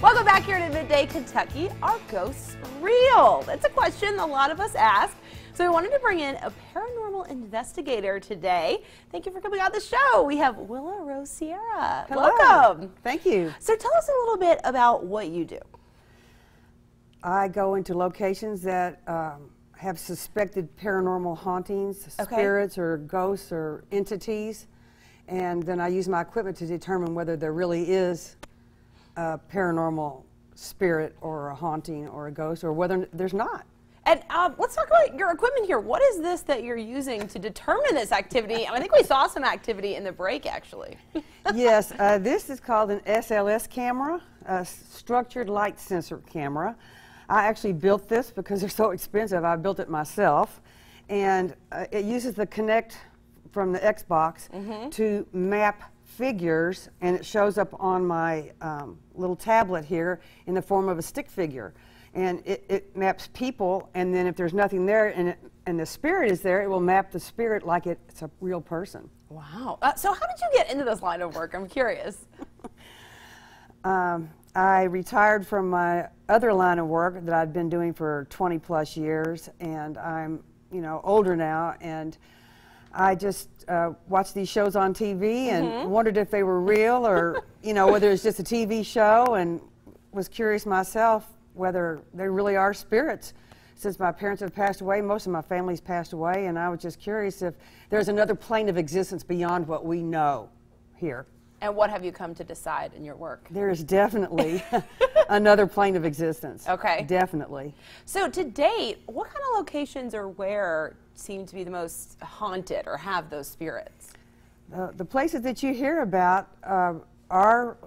Welcome back here to Midday Kentucky. Are ghosts real? That's a question a lot of us ask. So we wanted to bring in a paranormal investigator today. Thank you for coming on the show. We have Willow Rose Sierra. Hello. Welcome. Thank you. So tell us a little bit about what you do. I go into locations that have suspected paranormal hauntings, spirits or ghosts or entities, and then I use my equipment to determine whether there really is a paranormal spirit or a haunting or a ghost, or whether there's not. And let's talk about your equipment here. What is this that you're using to determine this activity? I think we saw some activity in the break, actually. Yes, this is called an SLS camera, a structured light sensor camera. I actually built this because they're so expensive. I built it myself. And it uses the Connect from the Xbox to map figures, and it shows up on my little tablet here in the form of a stick figure. And it maps people, and then if there's nothing there and the spirit is there, it will map the spirit like it's a real person. Wow. So how did you get into this line of work? I'm curious. I retired from my other line of work that I'd been doing for 20 plus years, and I'm older now, and I just watched these shows on TV and wondered if they were real or whether it's just a TV show, and was curious myself whether they really are spirits. Since my parents have passed away, most of my family's passed away, and I was just curious if there's another plane of existence beyond what we know here. And what have you come to decide in your work? There is definitely another plane of existence. Okay. Definitely. So to date, what kind of locations or where seem to be the most haunted or have those spirits? The places that you hear about are,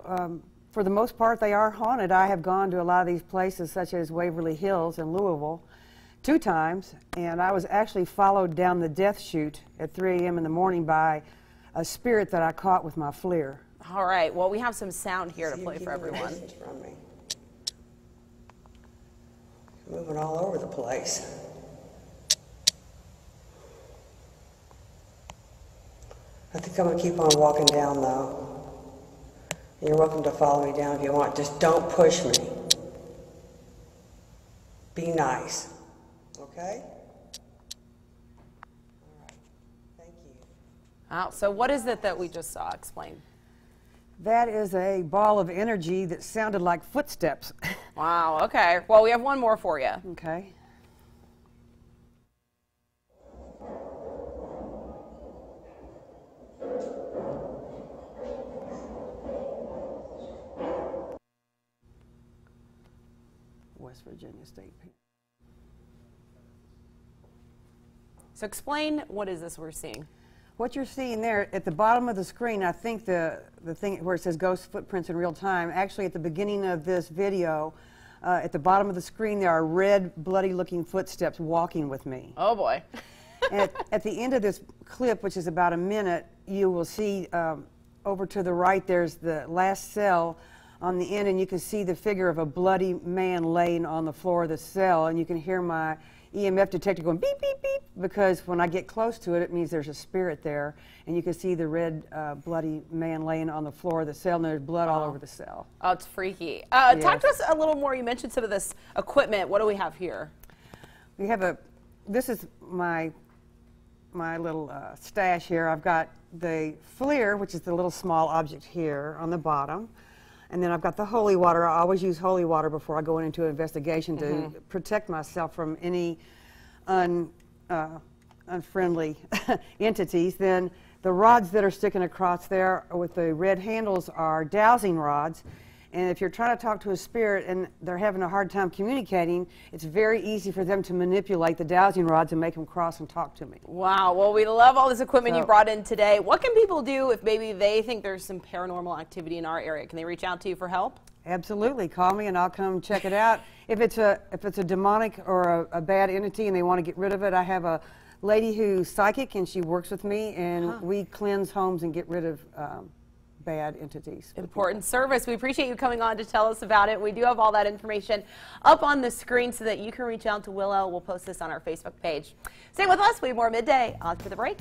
for the most part, they are haunted. I have gone to a lot of these places, such as Waverly Hills in Louisville, 2 times, and I was actually followed down the death chute at 3 a.m. in the morning by a spirit that I caught with my FLIR. All right. Well, we have some sound here to play for everyone. From me. Moving all over the place. I think I'm going to keep on walking down, though. You're welcome to follow me down if you want. Just don't push me. Be nice. Okay? Wow. So what is it that we just saw? Explain. That is a ball of energy that sounded like footsteps. Wow. Okay. Well, we have one more for you. Okay. West Virginia State. So explain, what is this we're seeing? What you're seeing there at the bottom of the screen, I think the thing where it says ghost footprints in real time, actually at the beginning of this video, at the bottom of the screen there are red, bloody looking footsteps walking with me. Oh boy. And at the end of this clip, which is about a minute, you will see over to the right there's the last cell on the end, and you can see the figure of a bloody man laying on the floor of the cell, and you can hear my EMF detector going beep, beep, beep, because when I get close to it, it means there's a spirit there, and you can see the red, bloody man laying on the floor of the cell, and there's blood all over the cell. Oh, it's freaky. Talk to us a little more. You mentioned some of this equipment. What do we have here? We have this is my little stash here. I've got the FLIR, which is the little small object here on the bottom. And then I've got the holy water. I always use holy water before I go into an investigation to protect myself from any unfriendly entities. Then the rods that are sticking across there with the red handles are dowsing rods. And if you're trying to talk to a spirit and they're having a hard time communicating, it's very easy for them to manipulate the dowsing rods and make them cross and talk to me. Wow. Well, we love all this equipment you brought in today. What can people do if maybe they think there's some paranormal activity in our area? Can they reach out to you for help? Absolutely. Call me and I'll come check it out. If it's a demonic or a bad entity and they want to get rid of it, I have a lady who's psychic and she works with me, and we cleanse homes and get rid of bad entities. Important service. We appreciate you coming on to tell us about it. We do have all that information up on the screen so that you can reach out to Willow. We'll post this on our Facebook page. Stay with us. We have more Midday after the break.